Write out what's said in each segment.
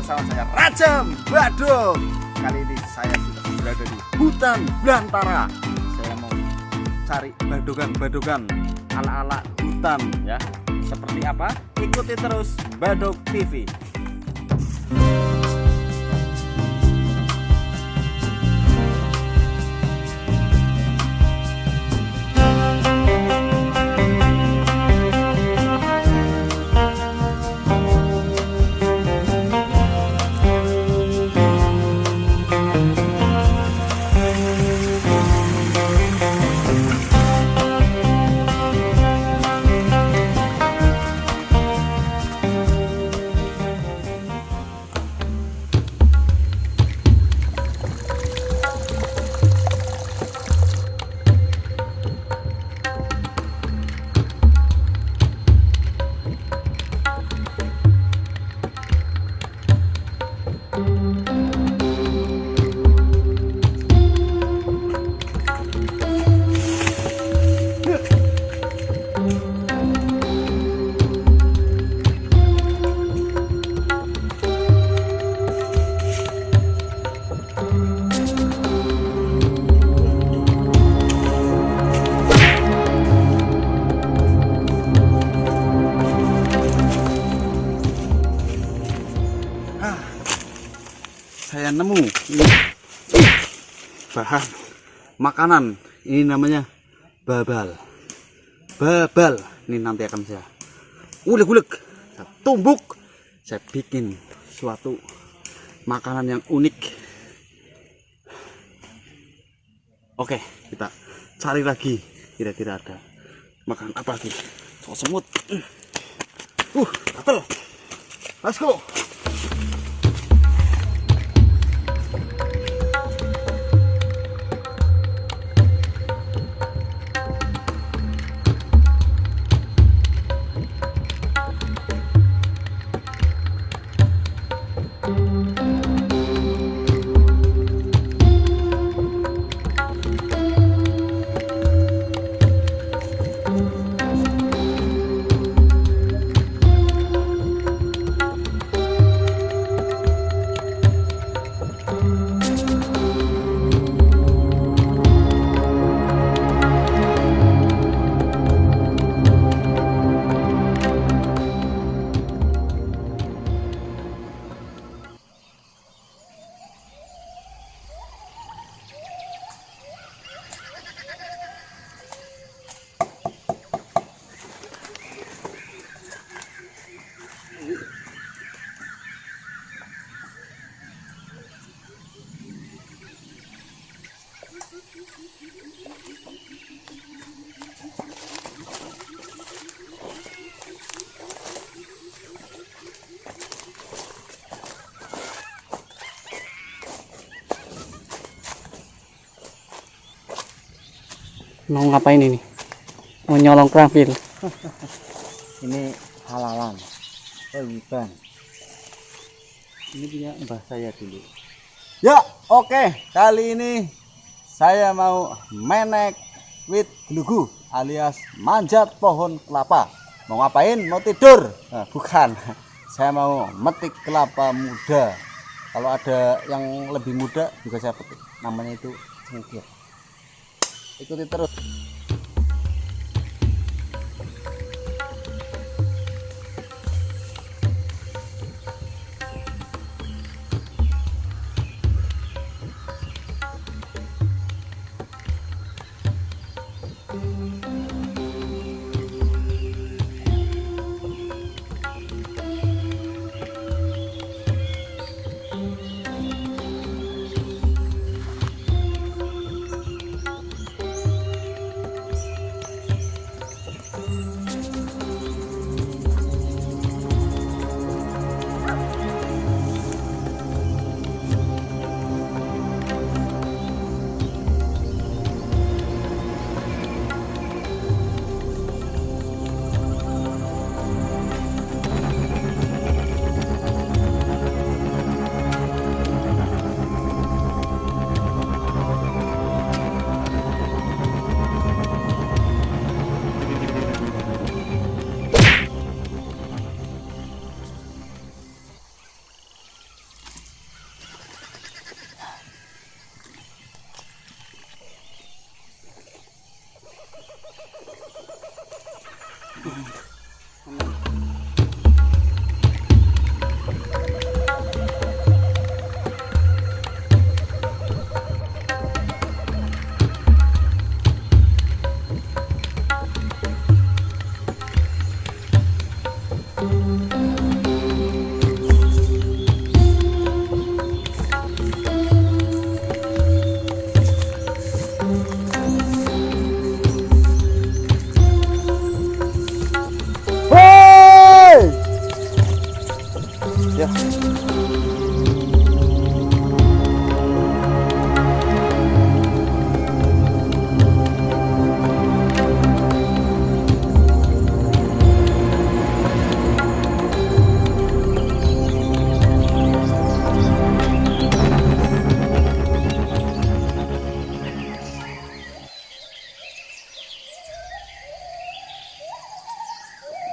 bersama saya Raja Badung. Kali ini saya sudah berada di hutan belantara. Saya mau cari badogan-badogan ala-ala hutan ya. Seperti apa? Ikuti terus Badung TV. Saya nemu ini bahan makanan, ini namanya babal. Ini nanti akan saya uleg-uleg, saya tumbuk, saya bikin suatu makanan yang unik. Oke, kita cari lagi, kira-kira ada makanan apa lagi. Semut, gatel. Let's go. Mau ngapain ini? Mau nyolong kerangfil? Ini halalan, ikan. Ini punya mbah saya dulu. Ya, oke. Kali ini saya mau menek wit gelugu alias manjat pohon kelapa. Mau ngapain? Mau tidur? Nah, bukan. Saya mau metik kelapa muda. Kalau ada yang lebih muda juga saya petik. Namanya itu cengkir. Ikuti terus. Hei! Ya.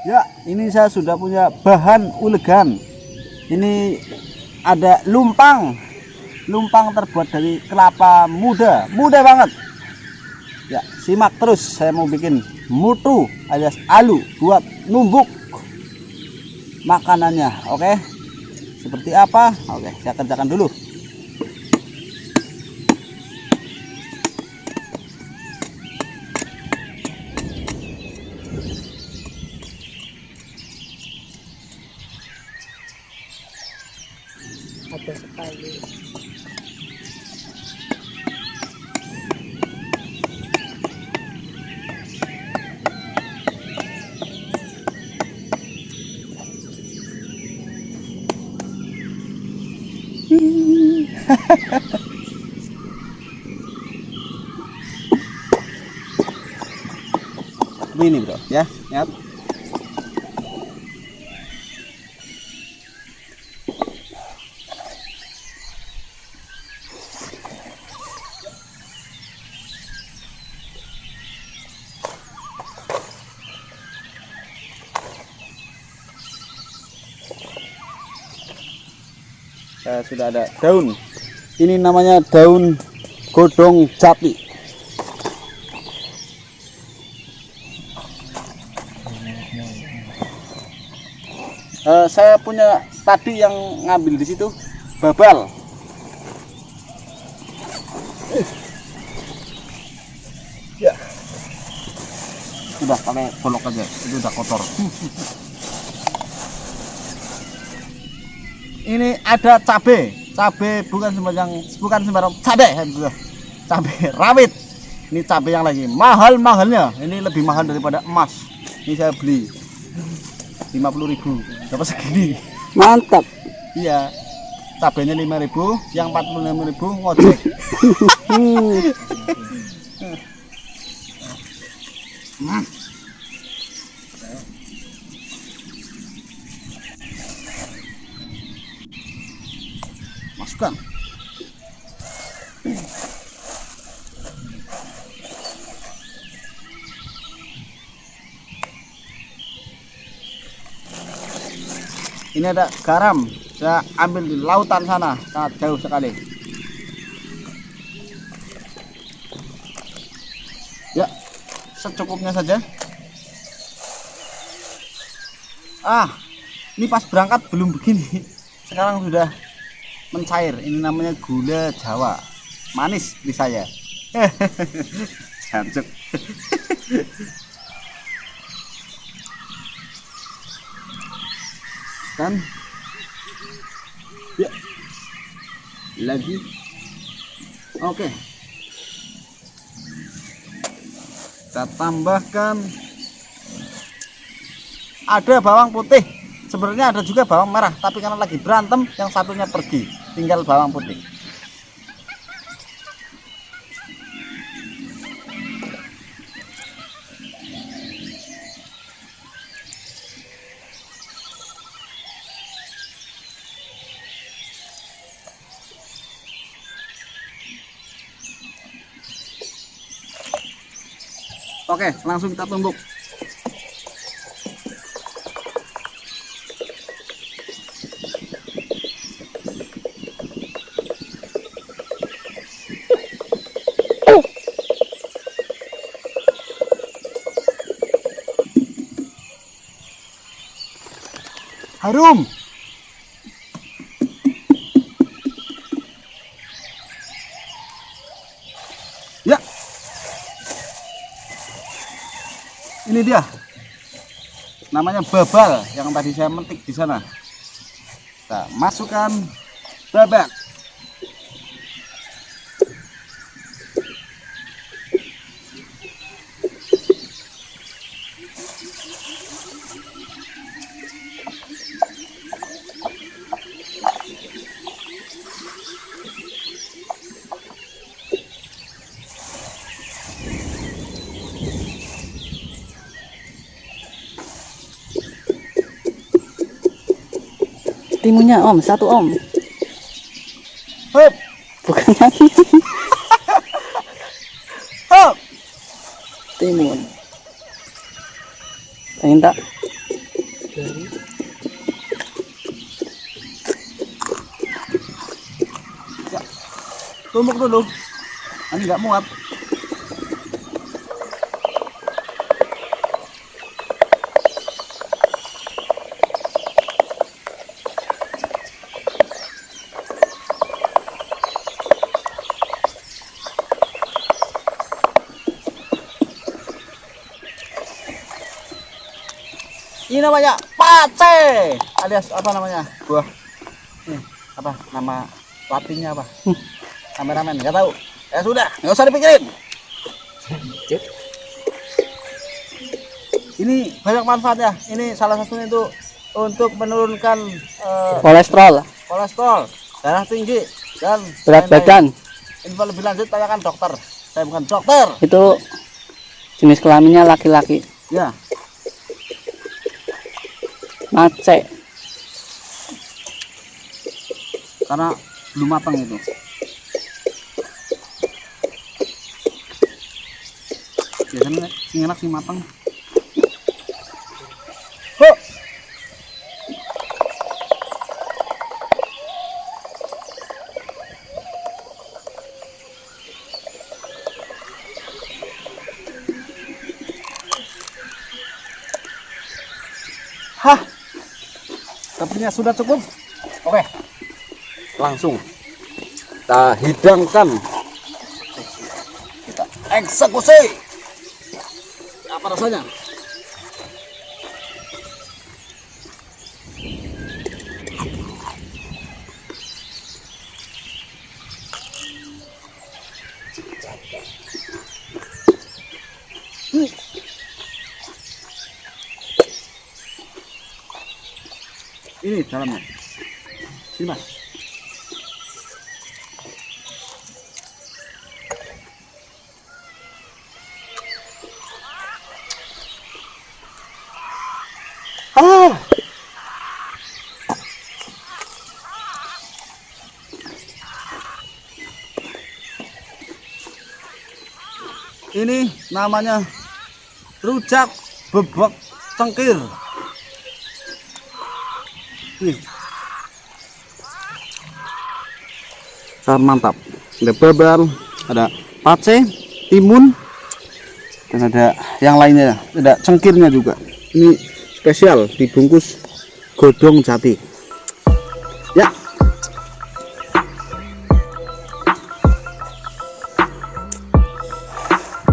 Ya, ini saya sudah punya bahan ulegan. Ini ada lumpang. Lumpang terbuat dari kelapa muda. Muda banget. Ya, simak terus. Saya mau bikin mutu alias alu buat numbuk makanannya. Oke. Seperti apa? Oke, saya kerjakan dulu. Ada sekali. Ini bro, ya, lihat. Sudah ada daun. Ini namanya daun godong jati. Saya punya tadi yang ngambil di situ babal. Ya. Sudah pakai golok aja, itu udah kotor. Ini ada cabe bukan sembarang cabe, cabe rawit. Ini cabe yang lagi mahal-mahalnya. Ini lebih mahal daripada emas. Ini saya beli 50.000 dapat segini. Mantap. Iya, cabenya 5.000, yang 45.000 ngojek. Masukkan. Ini ada garam, saya ambil di lautan sana, sangat jauh sekali. Ya, secukupnya saja. Ini pas berangkat belum begini, sekarang sudah mencair. Ini namanya gula Jawa, manis di saya. Jancuk. Kan? Ya, lagi. Oke, kita tambahkan. Ada bawang putih. Sebenarnya ada juga bawang merah, tapi karena lagi berantem, yang satunya pergi, tinggal bawang putih. Oke, langsung kita tumbuk. harum. Ya, ini dia, namanya babal yang tadi saya metik di sana. Kita masukkan bebek. Timunnya om, satu om. Hup, Bukan lagi. hup. Timun. Minta. Ya, tumbuk dulu. Ini nggak muat. Ini namanya pace, alias apa namanya? Buah. Ini apa nama latinnya apa? Kameramen nggak tahu. Ya sudah, nggak usah dipikirin. Ini banyak manfaatnya. Ini salah satunya itu untuk menurunkan Kolesterol, kolesterol, darah tinggi, dan berat lain-lain. badan. Info lebih lanjut tanyakan dokter. Saya bukan dokter. Itu jenis kelaminnya laki-laki. Ya, Mace. karena belum matang itu. Biasanya sing enak sing matang. Huh. Hah, sepertinya sudah cukup. Oke, langsung kita hidangkan, kita eksekusi. Apa rasanya? Ini dalamnya. Sini mas. Ah. Ini namanya rujak bebek cengkir. Nih. Sangat mantap. Ada babal, ada pace, timun, dan ada yang lainnya. Ada cengkirnya juga. Ini spesial dibungkus godong jati. Ya.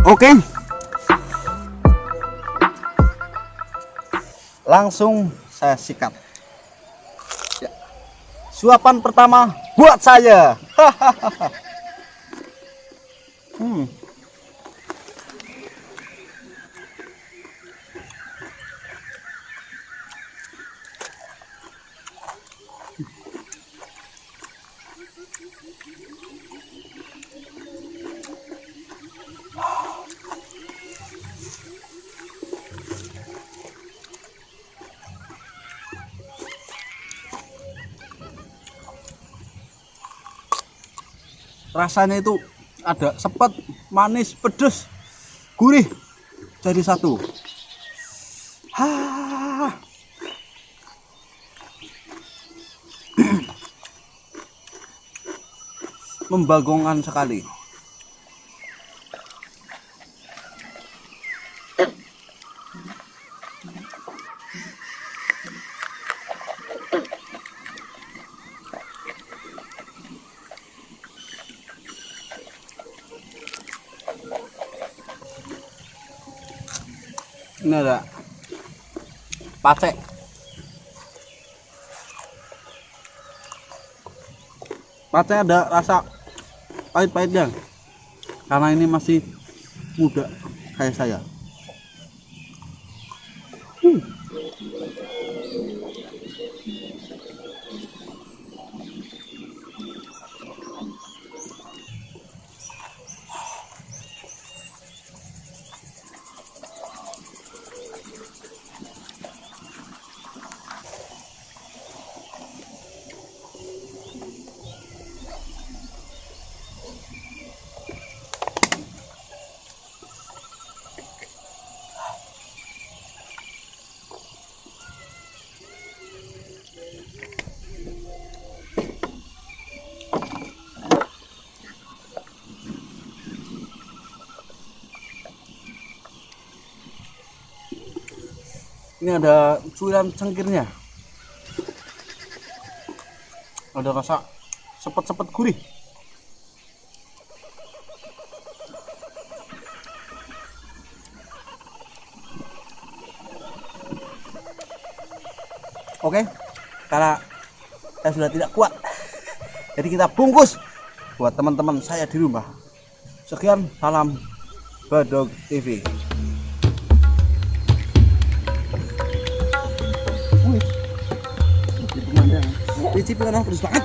Oke. Langsung saya sikat. Ya. Suapan pertama buat saya. Hahaha. Rasanya itu ada sepet, manis, pedas, gurih jadi satu. Hah. Membagongkan sekali. Ini ada pacek. Pacek ada rasa pahit-pahitnya. Karena ini masih muda kayak saya. Ini ada cuiran cengkirnya, ada rasa sepet-sepet gurih. Oke, karena saya sudah tidak kuat, jadi kita bungkus buat teman-teman saya di rumah. Sekian, salam Badog TV. Wih, pemandangan. Biji pemandangan terus banget.